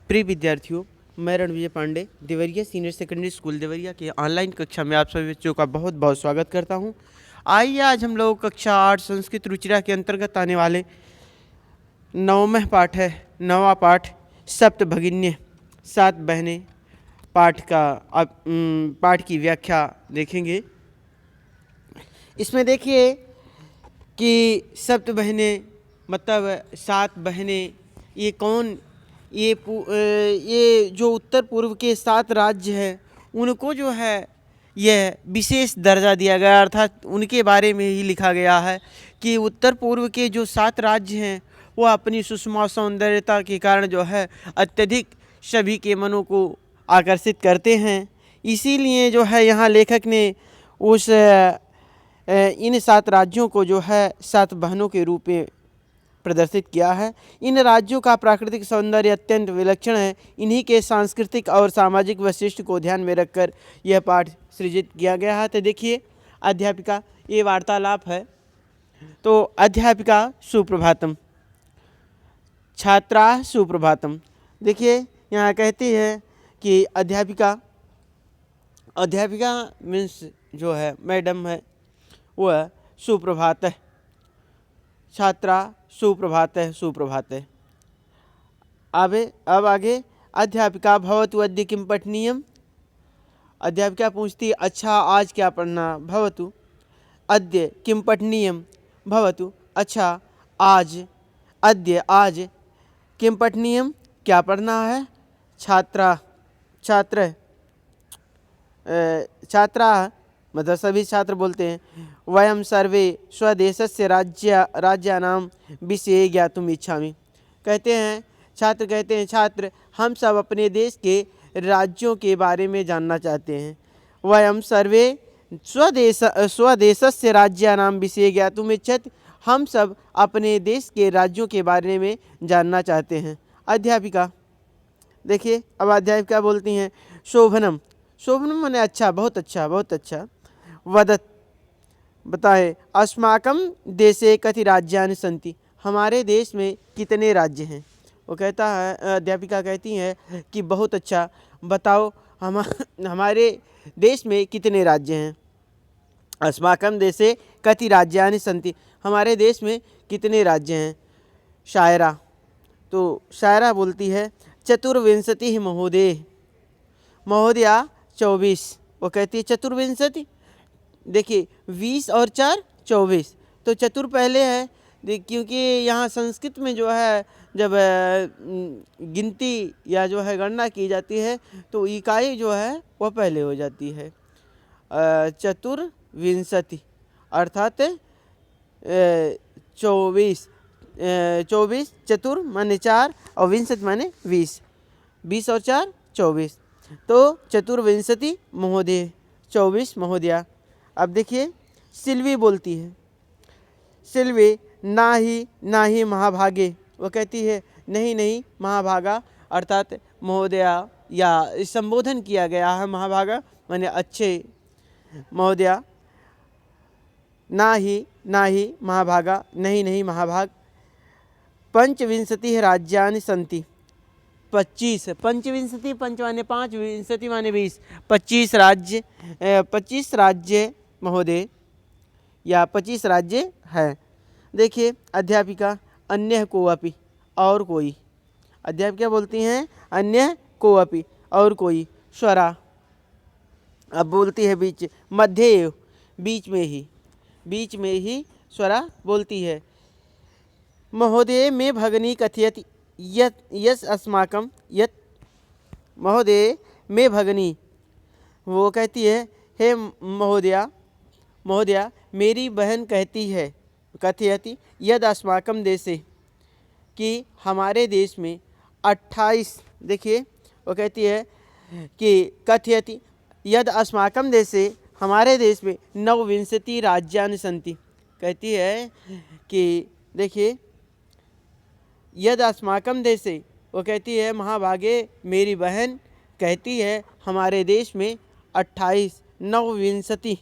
प्रिय विद्यार्थियों, मैं Ranvijay Pandey Deoria senior secondary school Deoria के ऑनलाइन कक्षा में आप सभी बच्चों का बहुत बहुत स्वागत करता हूं। आइए आज हम लोग कक्षा 8 संस्कृत रुचिरा के अंतर्गत आने वाले नौवां पाठ सप्त भगिन्य सात बहनें पाठ की व्याख्या देखेंगे। इसमें देखिए कि सप्त बहनें मतलब 7 बहनें, ये कौन, ये जो उत्तर पूर्व के 7 राज्य हैं उनको जो है यह विशेष दर्जा दिया गया, अर्थात उनके बारे में ही लिखा गया है कि उत्तर पूर्व के जो 7 राज्य हैं वो अपनी सुषमा सौंदर्यता के कारण जो है अत्यधिक सभी के मनों को आकर्षित करते हैं। इसीलिए जो है यहाँ लेखक ने उस इन 7 राज्यों को जो है 7 बहनों के रूप में प्रदर्शित किया है। इन राज्यों का प्राकृतिक सौंदर्य अत्यंत विलक्षण है। इन्हीं के सांस्कृतिक और सामाजिक वैशिष्ट्य को ध्यान में रखकर यह पाठ सृजित किया गया है। तो देखिए अध्यापिका, ये वार्तालाप है। तो अध्यापिका सुप्रभातम, छात्रा सुप्रभातम। देखिए यहाँ कहती है कि अध्यापिका मीन्स जो है मैडम है, वह सुप्रभात है। छात्रा सुप्रभात है। अब आगे अध्यापिका भवतु अद्य किं पठनीयम्। अध्यापिका पूछती है अच्छा आज क्या पढ़ना। भवतु अद्य किं पठनीयम्, भवतु अच्छा आज, अद्य आज, किं पठनीयम् क्या पढ़ना है। छात्रा मतलब सभी छात्र बोलते हैं वयं सर्वे स्वदेशस्य राज्यानां विषये ज्ञातुम् इच्छामि। कहते हैं छात्र हम सब अपने देश के राज्यों के बारे में जानना चाहते हैं। वयं सर्वे स्वदेशस्य राज्यानां विषये ज्ञातुम् इच्छति, हम सब अपने देश के राज्यों के बारे में जानना चाहते हैं। अध्यापिका, देखिए अब अध्यापिका बोलती हैं शोभनम माने अच्छा, बहुत अच्छा। वदत बताए अस्माकं देशे कति राज्यानि सन्ति, हमारे देश में कितने राज्य हैं। वो कहता है, अध्यापिका कहती हैं कि बहुत अच्छा, बताओ हमारे देश में कितने राज्य हैं। अस्माकं देशे कति राज्यानि सन्ति, हमारे देश में कितने राज्य हैं। शायरा, तो शायरा बोलती है चतुर्विंशतिः महोदया 24। वो कहती है चतुर्विंशति, देखिए 20 और 4 24, तो चतुर पहले है। क्योंकि यहाँ संस्कृत में जो है जब गिनती या जो है गणना की जाती है तो इकाई जो है वह पहले हो जाती है। चतुर्विंशति अर्थात 24 चतुर माने 4 और विंशति माने 20 और 4 24, तो चतुर्विंशति महोदय, 24 महोदया। अब देखिए सिल्वी बोलती है, सिल्वी ना ही महाभागे, वो कहती है नहीं महाभागा, अर्थात महोदया या संबोधन किया गया है। महाभागा माने अच्छे, महोदया ना ही महाभागा, नहीं महाभाग। पंचविंशति राज्यानि सन्ति, 25, पंचविंशति, पंच माने 5, विंशति माने 20, 25 राज्य महोदय या 25 राज्य है। देखिए अध्यापिका अन्य को अपि, और कोई। अध्यापिका बोलती हैं अन्य को अपि, और कोई। स्वरा, अब बोलती है बीच, मध्य एव, बीच में ही स्वरा बोलती है महोदय में भगनी कथयति यस अस्माकं यत, महोदय में भगनी, वो कहती है हे महोदया मेरी बहन कहती है, कथयति यद अस्माकं देशे, कि हमारे देश में 28, देखिए वो कहती है कि कथयति यद अस्माकं देशे, हमारे देश में 29 राज्यानि सन्ति। कहती है कि देखिए यद अस्माकं देशे, वो कहती है महाभागे मेरी बहन कहती है हमारे देश में 28, 29,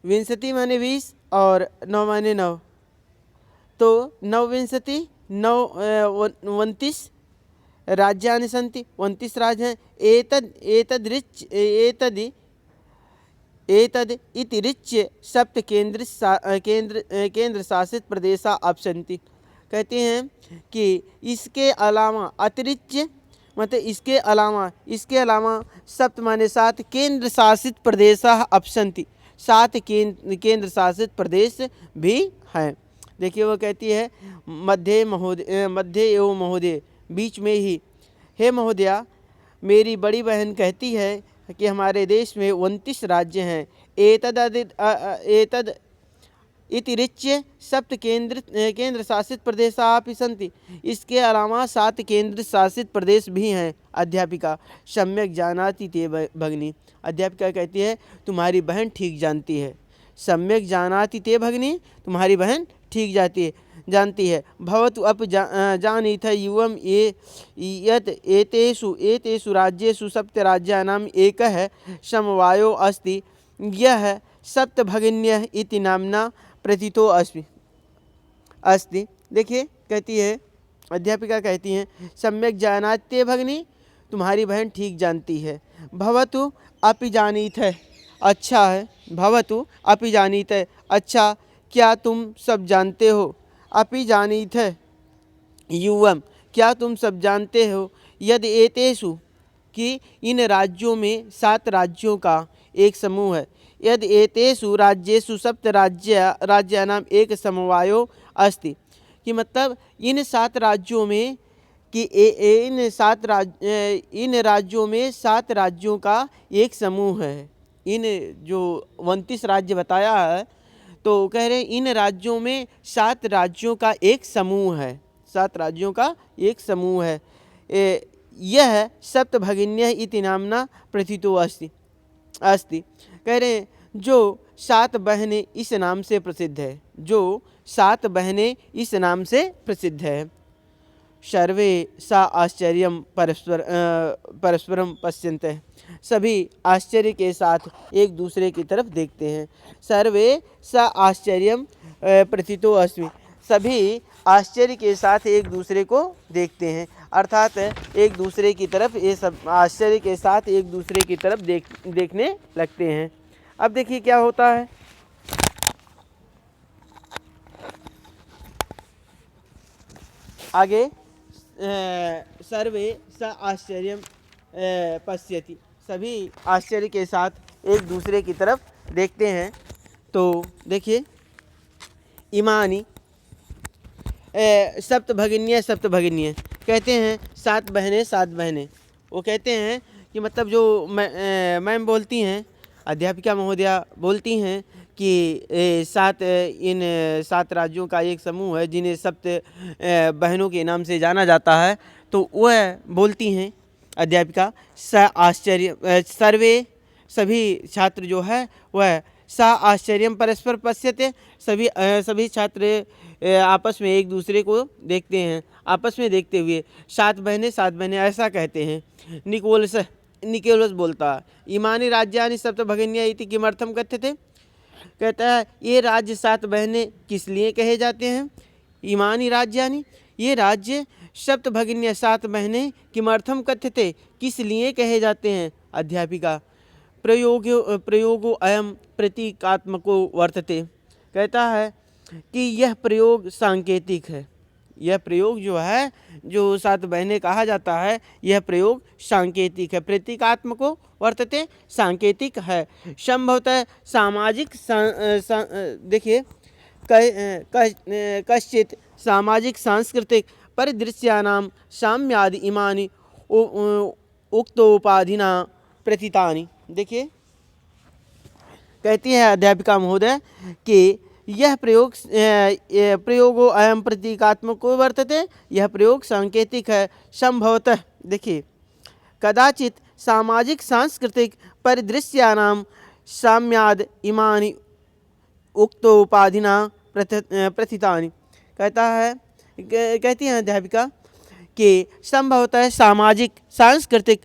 विंशति माने 20 और 9 माने 9, तो 29 29 राज्यानि सन्ति, 29 राज्य हैं। एतद् इतिरिच्य सप्त केंद्र शासित प्रदेशा अपसन्ति। कहते हैं कि इसके अलावा अतिरिक्त मतलब इसके अलावा सप्त माने 7 केंद्र शासित प्रदेशा अपसन्ति, 7 केंद्र शासित प्रदेश भी हैं। देखिए वो कहती है मध्य एवं महोदय, बीच में ही, हे महोदया, मेरी बड़ी बहन कहती है कि हमारे देश में 29 राज्य हैं। एतद इतिरिच्य सप्त केंद्र शासित प्रदेशा अपि सन्ति, इसके अलावा 7 केंद्र शासित प्रदेश भी हैं। अध्यापिका सम्यक जानाति ते भगिनी। अध्यापिका कहती है तुम्हारी बहन ठीक जानती है। सम्यक जानाति ते भगिनी, तुम्हारी बहन ठीक जानती है। भवतु अप जानीथ युवम एतेषु राज्येषु सप्त राज्यानाम् एकः समवायो अस्ति, यः सप्त भगिन्यः इति नाम्ना प्रतीतो अस्ति। देखिए कहती है, अध्यापिका कहती हैं सम्यक जानाते भगिनी, तुम्हारी बहन ठीक जानती है। भवतु अपि जानीथ है, अच्छा है। भवतु अपि जानीथ है, अच्छा, क्या तुम सब जानते हो। अपि जानीथ है युवम, क्या तुम सब जानते हो। यदि एतेषु, कि इन राज्यों में 7 राज्यों का एक समूह है। यदि एतेषु राज्येषु सप्त राज्यानाम एक समवायो अस्ति, कि मतलब इन 7 राज्यों में कि इन राज्यों में 7 राज्यों का एक समूह है। इन जो 29 राज्य बताया है, तो कह रहे हैं इन राज्यों में 7 राज्यों का एक समूह है, 7 राज्यों का एक समूह है। यह सप्त भगिन्यः इति नाम्ना प्रथितो अस्ति। कह रहे हैं जो 7 बहनें इस नाम से प्रसिद्ध है, जो 7 बहनें इस नाम से प्रसिद्ध है। सर्वे सा आश्चर्यम परस्परम पश्यन्तः, सभी आश्चर्य के साथ एक दूसरे की तरफ देखते हैं। सर्वे सा आश्चर्यम प्रथितो अस्मि, सभी आश्चर्य के साथ एक दूसरे को देखते हैं, अर्थात एक दूसरे की तरफ, ये सब आश्चर्य के साथ एक दूसरे की तरफ देखने लगते हैं। अब देखिए क्या होता है। आगे सर्वे स आश्चर्यम पश्यति, सभी आश्चर्य के साथ एक दूसरे की तरफ देखते हैं। तो देखिए इमानी सप्त भगिन्य कहते हैं 7 बहनें। वो कहते हैं कि मतलब जो मैम बोलती हैं, अध्यापिका महोदया बोलती हैं कि 7 राज्यों का एक समूह है जिन्हें सप्त बहनों के नाम से जाना जाता है। तो वह बोलती हैं अध्यापिका सर्वे, सभी छात्र जो है वह सा आश्चर्यम परस्पर पश्यते, सभी छात्र आपस में एक दूसरे को देखते हैं, आपस में देखते हुए 7 बहनें ऐसा कहते हैं। निकोलस बोलता है इमानी राज्यानि सप्त भगिन्या इति किमर्थम कथ्यते, कहता है ये राज्य 7 बहनें किस लिए कहे जाते हैं। इमानी राज्यानि, ये राज्य सप्त भगिन्या 7 बहनें किमर्थम कथ्यते, किस लिए कहे जाते हैं। अध्यापिका प्रयोगो अयम प्रतीकात्मको वर्तते, कहता है कि यह प्रयोग सांकेतिक है। यह प्रयोग जो है, जो 7 बहनें कहा जाता है, यह प्रयोग सांकेतिक है। प्रतीकात्मको वर्तते, सांकेतिक है। संभवतः सामाजिक देखिए कश्चित सामाजिक सांस्कृतिक परिदृश्यानां साम्यादि इमानि उक्तोपाधिना प्रतीतानि। देखिए कहती है अध्यापिका महोदय कि यह प्रयोगो अयम प्रतीकात्मको वर्तते, यह प्रयोग सांकेतिक है। संभवतः, देखिए कदाचित सामाजिक सांस्कृतिक परिदृश्यानां साम्याद इमानि उक्तोपाधिना प्रथितानि, कहती हैं अध्यापिका कि संभवतः सामाजिक सांस्कृतिक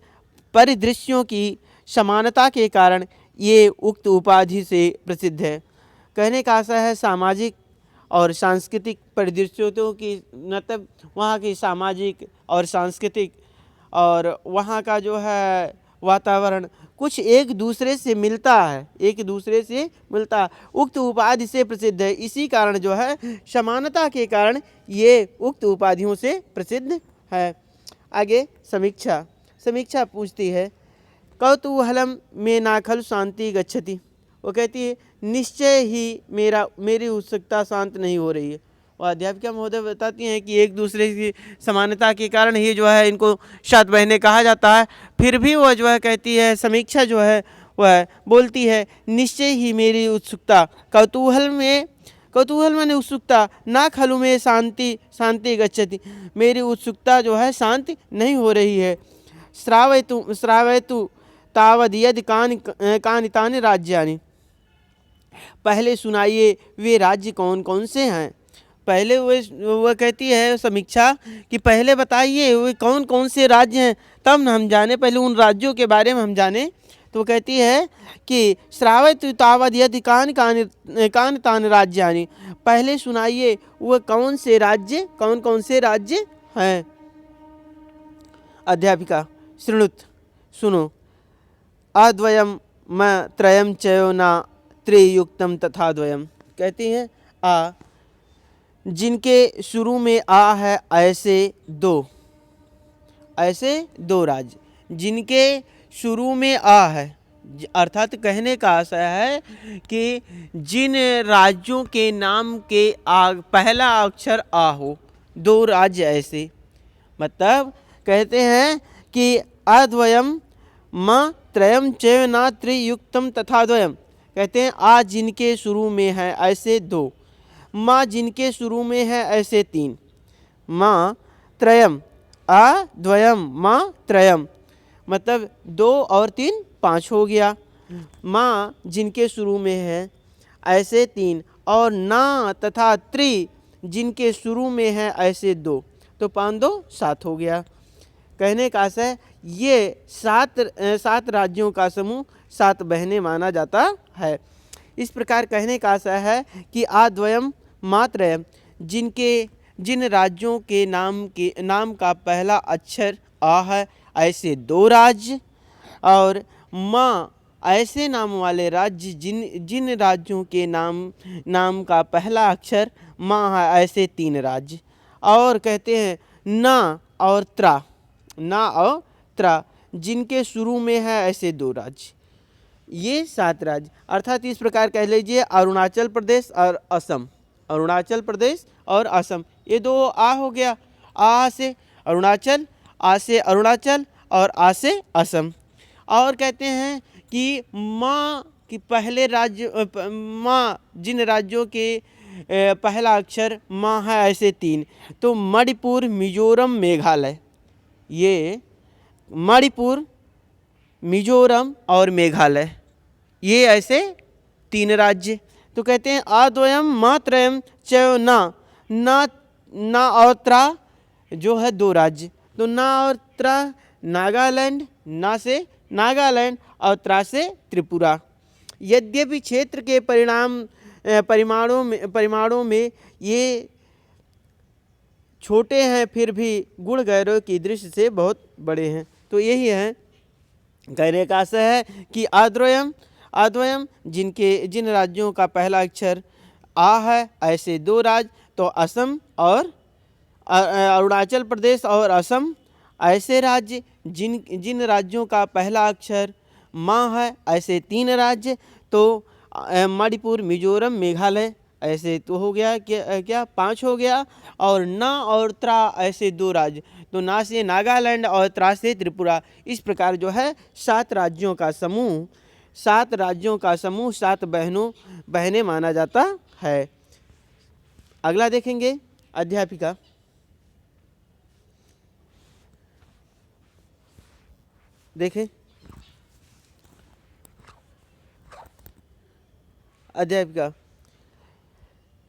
परिदृश्यों की समानता के कारण ये उक्त उपाधि से प्रसिद्ध है। कहने का आशा है सामाजिक और सांस्कृतिक परिदृश्यों की, मतलब वहाँ की सामाजिक और सांस्कृतिक और वहाँ का जो है वातावरण कुछ एक दूसरे से मिलता है, एक दूसरे से मिलता है, उक्त उपाधि से प्रसिद्ध है। इसी कारण जो है समानता के कारण ये उक्त उपाधियों से प्रसिद्ध है। आगे समीक्षा, समीक्षा पूछती है कौतूहलम में ना खलु शांति गच्छति। वो कहती है निश्चय ही मेरी उत्सुकता शांत नहीं हो रही है। और अध्यापिका महोदय बताती हैं कि एक दूसरे की समानता के कारण ही जो है इनको सात बहनें कहा जाता है। फिर भी वह जो है कहती है, समीक्षा जो है वह बोलती है निश्चय ही मेरी उत्सुकता, कौतूहल मैंने उत्सुकता, ना खलु में शांति गच्छति, मेरी उत्सुकता जो है शांति नहीं हो रही है। श्रावयतु तावद यदि कानि तानि राज्यानि, पहले सुनाइए वे राज्य कौन कौन से हैं। पहले वह कहती है समीक्षा कि पहले बताइए वे कौन कौन से राज्य हैं, तब न हम जाने, पहले उन राज्यों के बारे में हम जाने। तो वो कहती है कि श्रावयतु तावद यदि कानि तानि राज्यानि, पहले सुनाइए वह कौन कौन से राज्य हैं। अध्यापिका शृणुत, सुनो, अद्वयम म त्रयम चयो न त्रियुक्तम तथा द्वयम। कहती हैं जिनके शुरू में आ है ऐसे दो राज्य, जिनके शुरू में आ है, अर्थात कहने का आशय है कि जिन राज्यों के नाम के पहला अक्षर आ हो, दो राज्य ऐसे, मतलब कहते हैं कि अद्वयम म त्रयम चैव न त्रियुक्तम तथा द्वयम। कहते हैं आ जिनके शुरू में है ऐसे दो, माँ जिनके शुरू में है ऐसे तीन, माँ त्रयम द्वयम माँ त्रयम, मतलब दो और तीन पाँच हो गया। माँ जिनके शुरू में है ऐसे तीन, और ना तथा त्रि जिनके शुरू में है ऐसे दो, तो पाँच दो सात हो गया। कहने का आशय ये सात राज्यों का समूह सात बहनें माना जाता है। इस प्रकार कहने का आशय है कि आद्वयम मात्रयम, जिन राज्यों के नाम का पहला अक्षर आ है ऐसे दो राज्य, और माँ ऐसे नाम वाले राज्य जिन राज्यों के नाम का पहला अक्षर माँ है ऐसे तीन राज्य। और कहते हैं ना और त्रा जिनके शुरू में है ऐसे दो राज्य, ये सात राज्य। अर्थात इस प्रकार कह लीजिए अरुणाचल प्रदेश और असम, अरुणाचल प्रदेश और असम, ये दो आ हो गया, आ से अरुणाचल, आ से अरुणाचल और आ से असम। और कहते हैं कि माँ की पहले राज्य, माँ जिन राज्यों के पहला अक्षर माँ है ऐसे तीन, तो मणिपुर, मिजोरम, मेघालय, ये मणिपुर, मिजोरम और मेघालय, ये ऐसे तीन राज्य। तो कहते हैं आद्वयम मात्रयम चयो ना और त्रा जो है दो राज्य, तो ना और त्रा नागालैंड, ना से नागालैंड और त्रा से त्रिपुरा। यद्यपि क्षेत्र के परिमाणों में ये छोटे हैं, फिर भी गुण गौरव की दृष्टि से बहुत बड़े हैं। तो यही है कहने का आशय है कि आद्वयम जिन राज्यों का पहला अक्षर आ है ऐसे दो राज्य, तो असम और अरुणाचल प्रदेश और असम ऐसे राज्य, जिन राज्यों का पहला अक्षर माँ है ऐसे तीन राज्य, तो मणिपुर, मिजोरम, मेघालय ऐसे तो हो गया क्या पांच हो गया। और ना और त्रा ऐसे दो राज्य, तो ना से नागालैंड और त्रा से त्रिपुरा। इस प्रकार जो है सात राज्यों का समूह सात बहनें माना जाता है। अगला देखेंगे अध्यापिका, देखें अध्यापिका,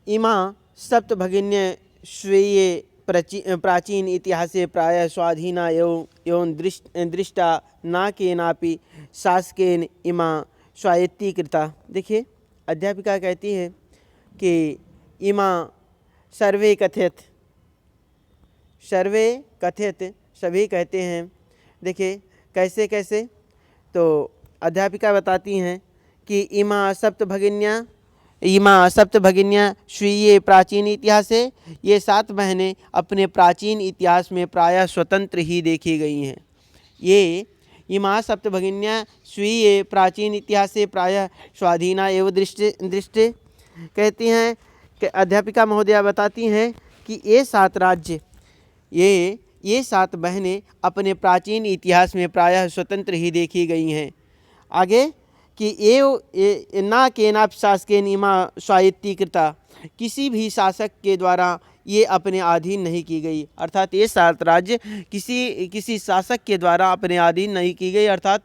इमा सप्त भगिन्य स्वीये प्राचीन इतिहासे प्रायः स्वाधीना एवं दृष्टा न केनापि शासकेन इमा स्वायत्तीकृता। देखिए अध्यापिका कहती है कि इमा सर्वे कथयत, सर्वे कथयत सभी कहते हैं। देखिए कैसे कैसे, तो अध्यापिका बताती हैं कि इमा सप्त भगिनियाँ स्वीय प्राचीन इतिहास से, ये 7 बहनें अपने प्राचीन इतिहास में प्रायः स्वतंत्र ही देखी गई हैं। ये इमा सप्त भगिनियाँ स्वीय प्राचीन इतिहास से प्रायः स्वाधीना एवं दृष्टि कहती हैं कि अध्यापिका महोदया बताती हैं कि ये 7 राज्य, ये 7 बहनें अपने प्राचीन इतिहास में प्रायः स्वतंत्र ही देखी गई हैं। आगे कि ये ना केनापि शासकेन इमा स्वायत्तीकृता, किसी भी शासक के द्वारा ये अपने अधीन नहीं की गई, अर्थात ये 7 राज्य किसी शासक के द्वारा अपने अधीन नहीं की गई, अर्थात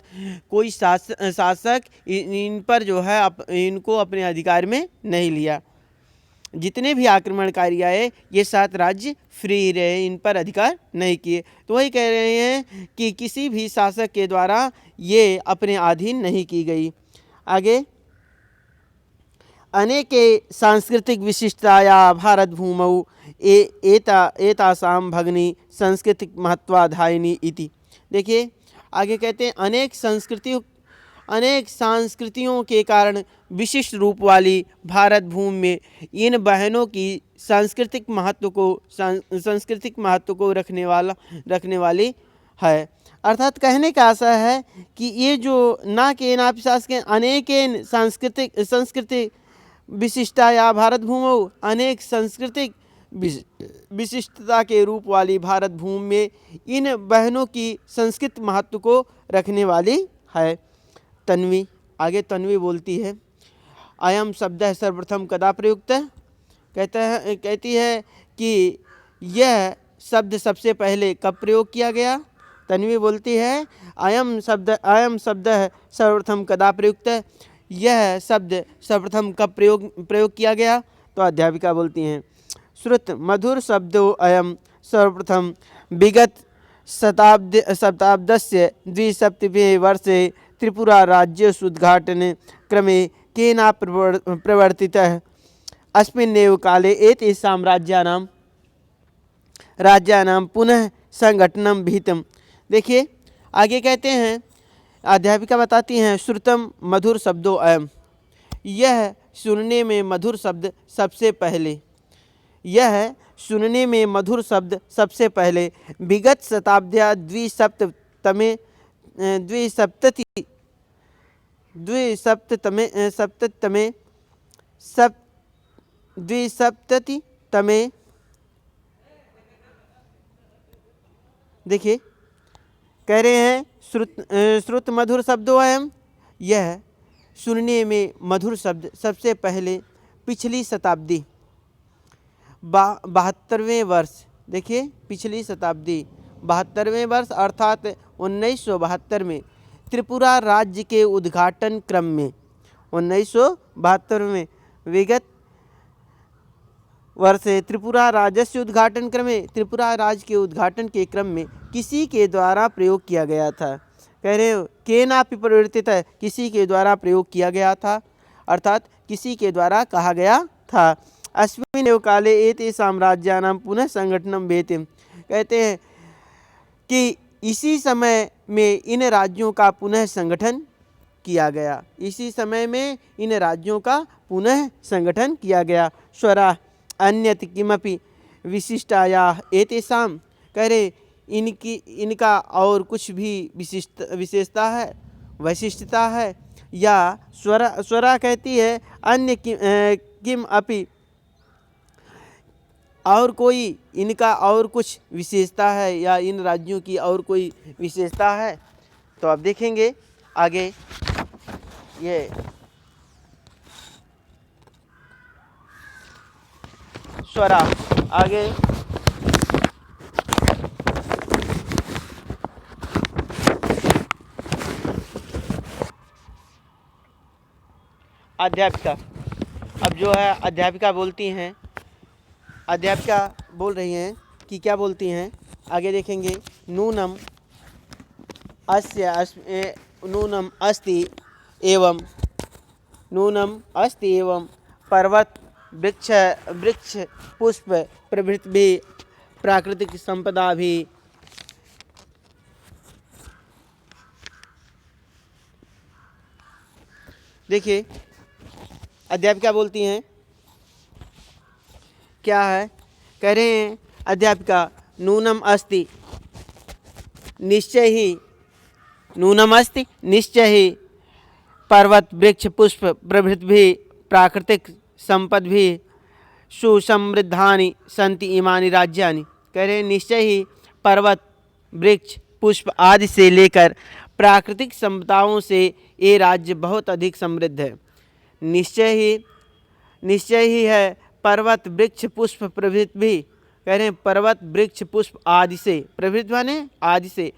कोई शासक इन पर जो है इनको अपने अधिकार में नहीं लिया। जितने भी आक्रमणकारी आए ये 7 राज्य फ्री रहे, इन पर अधिकार नहीं किए। तो वही कह रहे हैं कि किसी भी शासक के द्वारा ये अपने अधीन नहीं की गई। आगे अनेके सांस्कृतिक विशिष्टताया भारत भूमौ एतासां भगनी सांस्कृतिक महत्वाधायिनी इति। देखिए आगे कहते हैं अनेक संस्कृतियों के कारण विशिष्ट रूप वाली भारत भूमि में इन बहनों की सांस्कृतिक महत्व को रखने वाली है। अर्थात कहने का आशा है कि ये जो ना के नापिशास के अनेक सांस्कृतिक विशिष्टता या भारत भूमि, अनेक सांस्कृतिक विशिष्टता के रूप वाली भारत भूमि में इन बहनों की संस्कृत महत्व को रखने वाली है। तन्वी, आगे तन्वी बोलती है, अयम शब्द सर्वप्रथम कदा प्रयुक्त, कहती है कि यह शब्द सबसे पहले कब प्रयोग किया गया। तन्वी बोलती है अयम शब्द सर्वप्रथम कदा प्रयुक्त, यह शब्द सर्वप्रथम कब प्रयोग किया गया। तो अध्यापिका बोलती हैं श्रुत मधुर शब्दो अयम सर्वप्रथम विगत शताब्दस्य 270 वर्षे त्रिपुरा राज्य उद्घाटन क्रमे केना प्रवर्तितः अस्मिन्नेव काले एतेषां राज्यानां पुनः संगठनम विहितम। देखिए आगे कहते हैं, अध्यापिका बताती हैं श्रुतम मधुर शब्दों अयम, यह सुनने में मधुर शब्द सबसे पहले, यह सुनने में मधुर शब्द सबसे पहले विगत शताब्द्या द्विसप्ततमे देखिए कह रहे हैं श्रुत मधुर शब्दों अयम, यह सुनने में मधुर शब्द सबसे पहले पिछली शताब्दी 72वें वर्ष, देखिए पिछली शताब्दी 72वें वर्ष अर्थात 1972 में त्रिपुरा राज्य के उद्घाटन क्रम में, 1972 में विगत वर्ष त्रिपुरा राज्य उद्घाटन क्रम में, त्रिपुरा राज्य के उद्घाटन के क्रम में किसी के द्वारा प्रयोग किया गया था। कह रहे हो केनापि प्रवर्तित है, किसी के द्वारा प्रयोग किया गया था, अर्थात किसी के द्वारा कहा गया था। अस्मिन्नेव काले एतेषां राज्यानां पुनः संगठनम विहितम्, कहते हैं कि इसी समय में इन राज्यों का पुनः संगठन किया गया, इसी समय में इन राज्यों का पुनः संगठन किया गया। स्वरा अन्यत किमपि विशिष्टाया एतेषां, कह रहे इनका और कुछ भी विशेषता है, वैशिष्टता है, या स्वरा कहती है अन्य किम अपि, और कोई इनका और कुछ विशेषता है या इन राज्यों की और कोई विशेषता है। तो अब देखेंगे आगे ये स्वरा, आगे अध्यापिका, अब जो है अध्यापिका बोलती हैं, अध्यापिका बोल रही हैं कि क्या बोलती हैं, आगे देखेंगे नूनम अस्ति एवं पर्वत वृक्ष वृक्ष पुष्प प्रभृति भी प्राकृतिक संपदा भी। देखिए अध्यापिका बोलती हैं, क्या है, कह रहे हैं अध्यापिका, नूनम अस्ति निश्चय ही, नूनम अस्ति निश्चय ही पर्वत वृक्ष पुष्प प्रभृति भी प्राकृतिक संपद भी सुसमृद्धानि सन्ति इमानि राज्यानि। कह रहे हैं निश्चय ही पर्वत वृक्ष पुष्प आदि से लेकर प्राकृतिक संपदाओं से ये राज्य बहुत अधिक समृद्ध है। निश्चय ही है पर्वत वृक्ष पुष्प प्रभृति भी। कह रहे हैं पर्वत वृक्ष पुष्प आदि से, प्रभृति माने आदि से,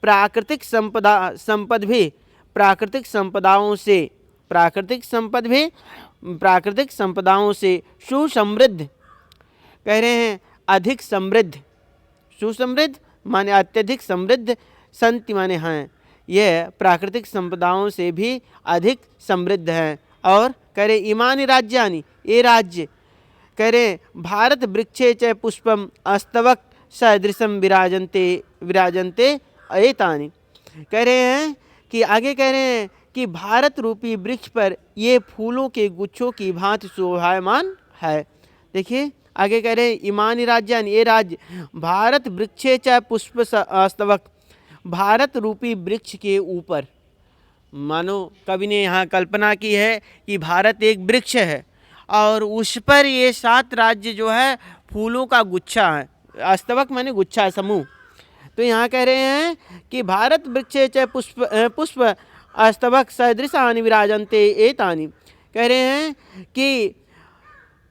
प्राकृतिक संपद भी प्राकृतिक संपदाओं से, प्राकृतिक संपद भी प्राकृतिक संपदाओं से सुसमृद्ध। कह रहे हैं अधिक समृद्ध, सुसमृद्ध माने अत्यधिक समृद्ध, संति माने हैं, यह प्राकृतिक संपदाओं से भी अधिक समृद्ध हैं। और कह रहे इमानि राज्यानि, ये राज्य, कह रहे भारत वृक्षे च पुष्पम अस्तवक सदृशम विराजन्ते एतानि। कह रहे हैं कि आगे कह रहे हैं कि भारत रूपी वृक्ष पर ये फूलों के गुच्छों की भांति शोभायमान है। देखिए आगे कह रहे हैं इमानि राज्यानि, ये राज्य भारत वृक्षे च पुष्प अस्तवक, भारत रूपी वृक्ष के ऊपर, मानो कवि ने यहाँ कल्पना की है कि भारत एक वृक्ष है और उस पर ये 7 राज्य जो है फूलों का गुच्छा है। अस्तवक माने गुच्छा, समूह। तो यहाँ कह रहे हैं कि भारत वृक्षे च पुष्प अस्तवक सदृशानि विराजन्ते एतानि। कह रहे हैं कि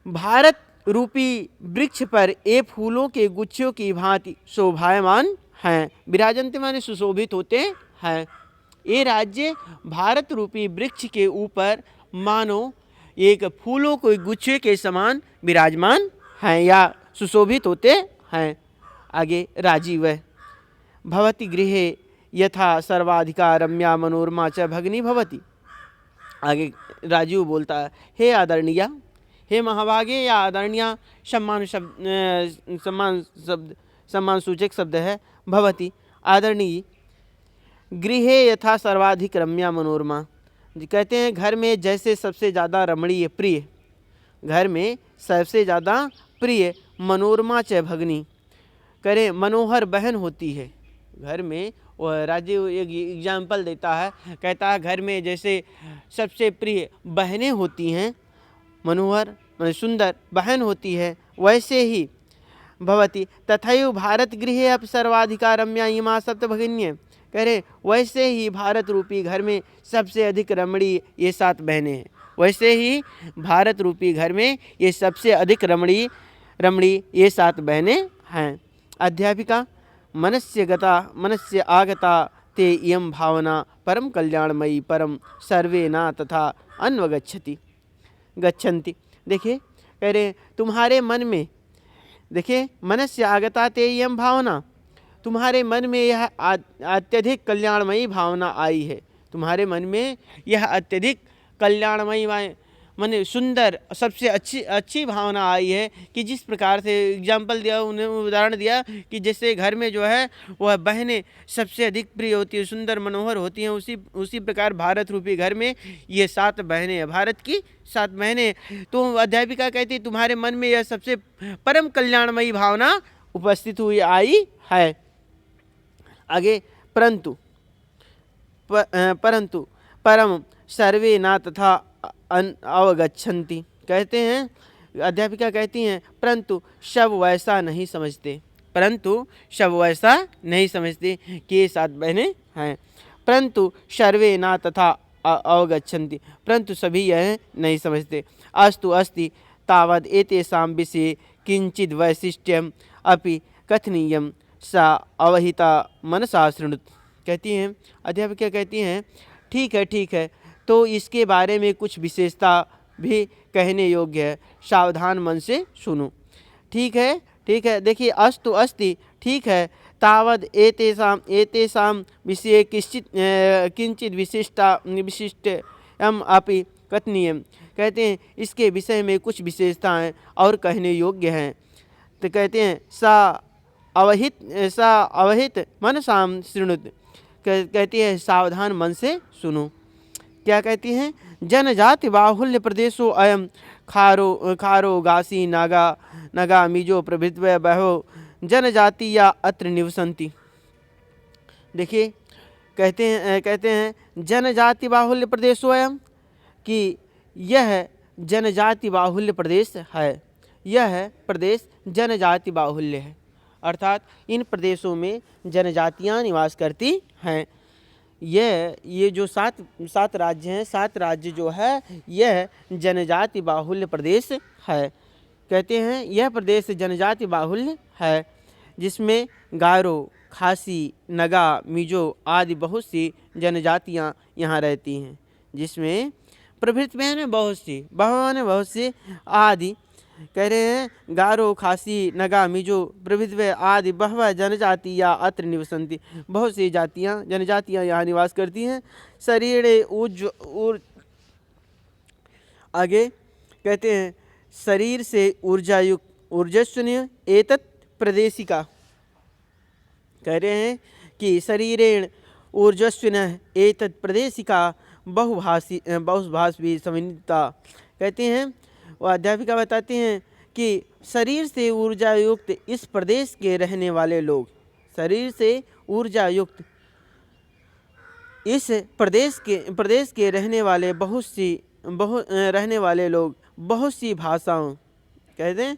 भारत रूपी वृक्ष पर ये फूलों के गुच्छों की भांति शोभायमान हैं। विराजन्ते माने सुशोभित होते हैं। ये राज्य भारत रूपी वृक्ष के ऊपर मानो एक फूलों के गुच्छे के समान विराजमान हैं या सुशोभित होते हैं। आगे राजीव भवति गृहे यथा सर्वाधिका रम्या मनोरमा च भगिनी भवति। आगे राजीव बोलता है, हे आदरणीय, हे महाभागे या आदरणीय, सम्मान सूचक शब्द है। भवति आदरणीय, गृहे यथा सर्वाधिक रम्या मनोरमा, कहते हैं घर में जैसे सबसे ज़्यादा रमणीय प्रिय, घर में सबसे ज़्यादा प्रिय मनोरमा च भगनी, करें मनोहर बहन होती है। घर में वह राजीव एक एग्जाम्पल देता है, कहता है घर में जैसे सबसे प्रिय बहनें होती हैं, मनोहर सुंदर बहन होती है, वैसे ही भवति तथैव भारत गृहे अब सर्वाधिका रम्या इमा सप्त भगिन्य। कह रहे वैसे ही भारत रूपी घर में सबसे अधिक रमणीय ये 7 बहनें हैं। वैसे ही भारत रूपी घर में ये सबसे अधिक रमणीय ये 7 बहनें हैं। अध्यापिका, मनस्य आगता ते इयं भावना परम कल्याणमयी परम सर्वे न तथा गच्छन्ति। देखिए कह रहे तुम्हारे मन में, देखिए मनस्य आगता ते इयं भावना, तुम्हारे मन में यह अत्यधिक कल्याणमयी भावना आई है। तुम्हारे मन में यह अत्यधिक कल्याणमयी माने सुंदर सबसे अच्छी भावना आई है कि जिस प्रकार से एग्जाम्पल दिया, उन्हें उदाहरण दिया कि जैसे घर में जो है वह बहनें सबसे अधिक प्रिय होती है, सुंदर मनोहर होती हैं, उसी प्रकार भारत रूपी घर में ये 7 बहनें हैं, भारत की 7 बहनें। तो अध्यापिका कहती तुम्हारे मन में यह सबसे परम कल्याणमयी भावना उपस्थित हुई आई है। आगे परंतु परम सर्वे ना तथा अवगच्छन्ति। कहते हैं अध्यापिका कहती हैं परंतु सब वैसा नहीं समझते, परंतु सब वैसा नहीं समझते कि ये 7 बहनें हैं। परंतु सर्वे ना तथा अवगच्छन्ति, परंतु सभी यह नहीं समझते। अस्तु अस्ति तावद् एतेषां विषये किंचिद वैशिष्ट्यम अपि कथनीयम सा अवहिता मनसा शृणुत। कहती हैं अध्यापिका कहती हैं ठीक है, तो इसके बारे में कुछ विशेषता भी कहने योग्य है, सावधान मन से सुनो। ठीक है। देखिए अस्तु अस्ति, ठीक है, तावद् एतेषां विषये किंचित विशिष्टम अपि कथनीयम, कहते हैं इसके विषय में कुछ विशेषताएं और कहने योग्य हैं। तो कहते हैं सा अवहित मनसाम शृणुत, कहती है सावधान मन से सुनो। क्या कहती हैं? जनजाति बाहुल्य प्रदेशो अयम खारो गासी नागा मिजो प्रभृतव बहो जनजाति या अत्र निवसंती। देखिए कहते हैं जनजाति बाहुल्य प्रदेशो अयम, कि यह जनजाति बाहुल्य प्रदेश है, यह प्रदेश जनजाति बाहुल्य है, अर्थात इन प्रदेशों में जनजातियां निवास करती हैं। ये जो सात राज्य हैं, 7 राज्य जो है यह जनजाति बाहुल्य प्रदेश है। कहते हैं यह प्रदेश जनजाति बाहुल्य है, जिसमें गारो, खासी, नगा, मिजो आदि बहुत सी जनजातियां यहाँ रहती हैं। जिसमें प्रभृत में बहुत सी आदि कह रहे हैं गारो, खासी, नगा, मिजो प्रभृत आदि बहव जनजाति या अत्र निवसंती, बहुत सी जनजातियां यहाँ निवास करती हैं। शरीर आगे कहते हैं शरीर से ऊर्जस्वनीय एतत् प्रदेशिका, कह रहे हैं कि शरीरेण ऊर्जस्विनः एतत् प्रदेशिका बहुभाषी समन्विता। कहते हैं वो अध्यापिका बताती हैं कि शरीर से ऊर्जा युक्त इस प्रदेश के रहने वाले लोग, शरीर से ऊर्जा युक्त इस प्रदेश के रहने वाले लोग बहुत सी भाषाओं, कहते हैं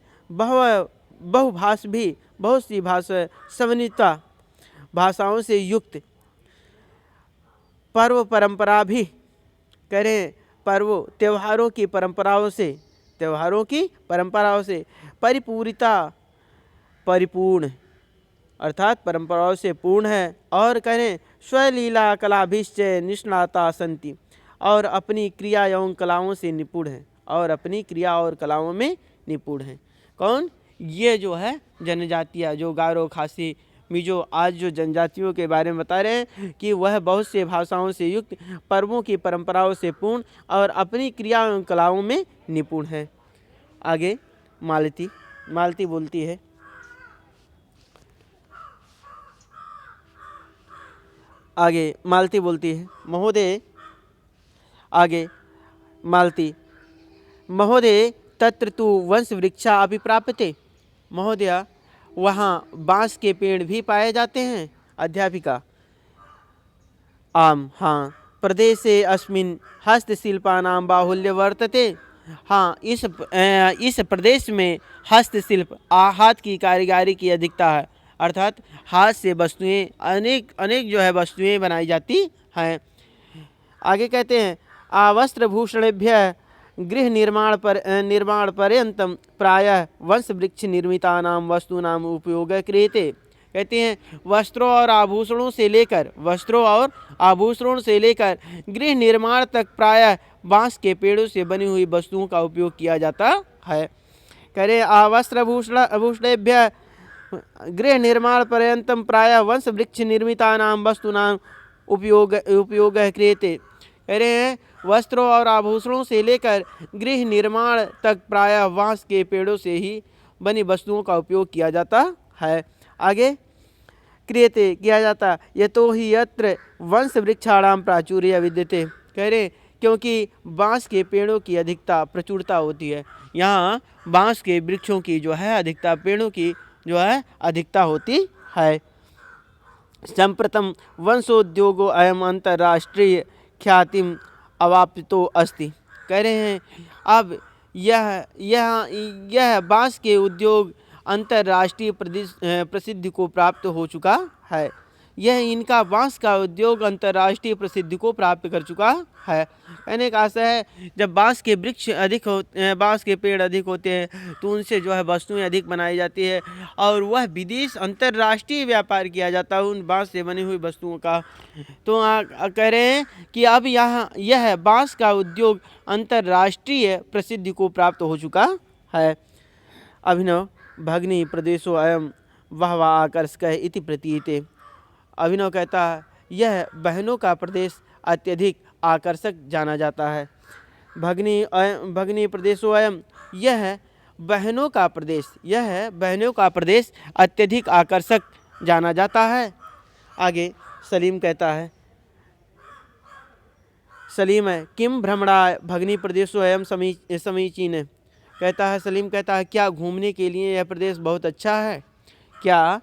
बहुत सी भाषा समन्विता भाषाओं से युक्त, पर्व परंपरा भी करें, पर्वों त्योहारों की परंपराओं से परिपूर्ण अर्थात परंपराओं से पूर्ण है, और करें स्वलीला कलाभिश्चय निष्णाता संति, और अपनी क्रिया एवं कलाओं से निपुण है, और अपनी क्रिया और कलाओं में निपुण है। कौन? ये जो है जनजातियाँ, जो गारो, खासी, मिजो आज जो जनजातियों के बारे में बता रहे हैं कि वह बहुत से भाषाओं से युक्त, पर्वों की परंपराओं से पूर्ण और अपनी क्रिया एवं कलाओं में निपुण है। आगे मालती बोलती है, महोदय, महोदय तत्र तु वंश वृक्षा अभी प्राप्यते। महोदय वहाँ बांस के पेड़ भी पाए जाते हैं। अध्यापिका आम, हाँ, प्रदेशे अस्मिन् हस्तशिल्पानां बाहुल्य वर्तते। हाँ, इस प्रदेश में हस्तशिल्प हाथ की कारीगरी की अधिकता है, अर्थात हाथ से वस्तुएं अनेक जो है वस्तुएं बनाई जाती हैं। आगे कहते हैं वस्त्रभूषणेभ्यः गृह निर्माण पर्यंतम प्रायः वंश वृक्ष निर्मितानां वस्तूनां उपयोग क्रियते। कहते हैं वस्त्रों और आभूषणों से लेकर गृह निर्माण तक प्रायः बांस के पेड़ों से बनी हुई वस्तुओं का उपयोग किया जाता है। कह रहे वस्त्रभूषणेभ्यः गृह निर्माण पर्यंतम प्रायः वंश वृक्ष निर्मितानां वस्तूनां उपयोग क्रियते। कह रहे हैं वस्त्रों और आभूषणों से लेकर गृह निर्माण तक प्रायः बांस के पेड़ों से ही बनी वस्तुओं का उपयोग किया जाता है। आगे क्रियते किया जाता, यतो ही यत्र वंश वृक्षाणां प्राचुर्य विद्यते। कह रहे क्योंकि बांस के पेड़ों की अधिकता प्रचुरता होती है, यहाँ बांस के वृक्षों की जो है अधिकता, पेड़ों की जो है अधिकता होती है। संप्रतम वंशोद्योगो अयम अंतर्राष्ट्रीय ख्यातिम अवाप्तो अस्ति। कह रहे हैं अब यह बांस के उद्योग अंतर्राष्ट्रीय प्रसिद्धि को प्राप्त हो चुका है। यह इनका बांस का उद्योग अंतर्राष्ट्रीय प्रसिद्धि को प्राप्त कर चुका है। कहने का आशा है जब बांस के पेड़ अधिक होते हैं तो उनसे जो है वस्तुएं अधिक बनाई जाती है और वह विदेश अंतर्राष्ट्रीय व्यापार किया जाता है उन बांस से बनी हुई वस्तुओं का। तो कह रहे हैं कि अब यह बांस का उद्योग अंतर्राष्ट्रीय प्रसिद्धि को प्राप्त हो चुका है। अभिनव भग्नी प्रदेशो अयम वहवा आकर्षक इति प्रतीयते। अभिनव कहता है यह बहनों का प्रदेश अत्यधिक आकर्षक जाना जाता है। भगिनी प्रदेशोऽयं, यह बहनों का प्रदेश, यह है बहनों का प्रदेश अत्यधिक आकर्षक जाना जाता है। आगे सलीम कहता है, सलीम है किम भ्रमणाय भगिनी प्रदेशोऽयं समीचीन, कहता है सलीम कहता है क्या घूमने के लिए यह प्रदेश बहुत अच्छा है। क्या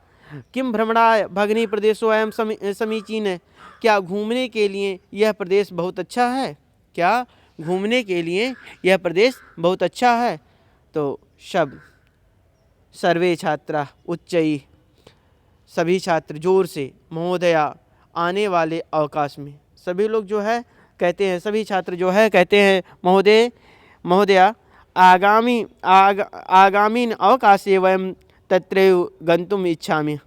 किम भ्रमणाय भगिनी प्रदेशोऽयं समीचीन, क्या घूमने के लिए यह प्रदेश बहुत अच्छा है, क्या घूमने के लिए यह प्रदेश बहुत अच्छा है। तो शब्द सर्वे छात्रा उच्चैः, सभी छात्र जोर से, महोदया आने वाले अवकाश में, सभी लोग जो है कहते हैं, सभी छात्र जो है कहते हैं महोदया आगामीन अवकाशे वयं तत्रैव गन्तुम् इच्छामि,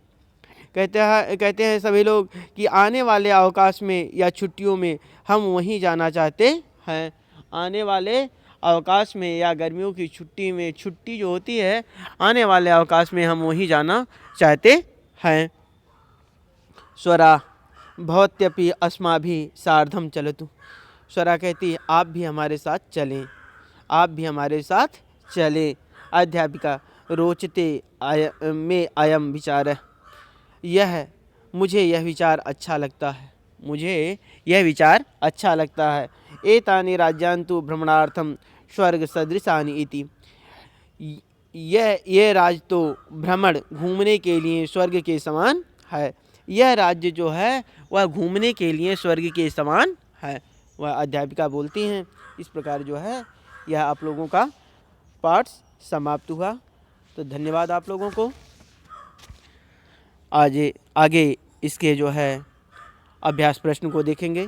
कहते हैं सभी लोग कि आने वाले अवकाश में या छुट्टियों में हम वहीं जाना चाहते हैं। आने वाले अवकाश में या गर्मियों की छुट्टी में, छुट्टी जो होती है आने वाले अवकाश में हम वहीं जाना चाहते हैं। स्वरा भवत्यपि अस्माभिः सार्धं चलतु, स्वरा कहती है आप भी हमारे साथ चलें, आप भी हमारे साथ चलें। अध्यापिका रोचते में अयम विचार, मुझे यह विचार अच्छा लगता है, मुझे यह विचार अच्छा लगता है। एतानि राज्यान्तु भ्रमणार्थम स्वर्ग सदृशानि इति, यह राज्य तो भ्रमण घूमने के लिए स्वर्ग के समान है। यह राज्य जो है वह घूमने के लिए स्वर्ग के समान है, वह अध्यापिका बोलती हैं। इस प्रकार जो है यह आप लोगों का पाठ समाप्त हुआ। तो धन्यवाद आप लोगों को। आगे इसके जो है अभ्यास प्रश्न को देखेंगे।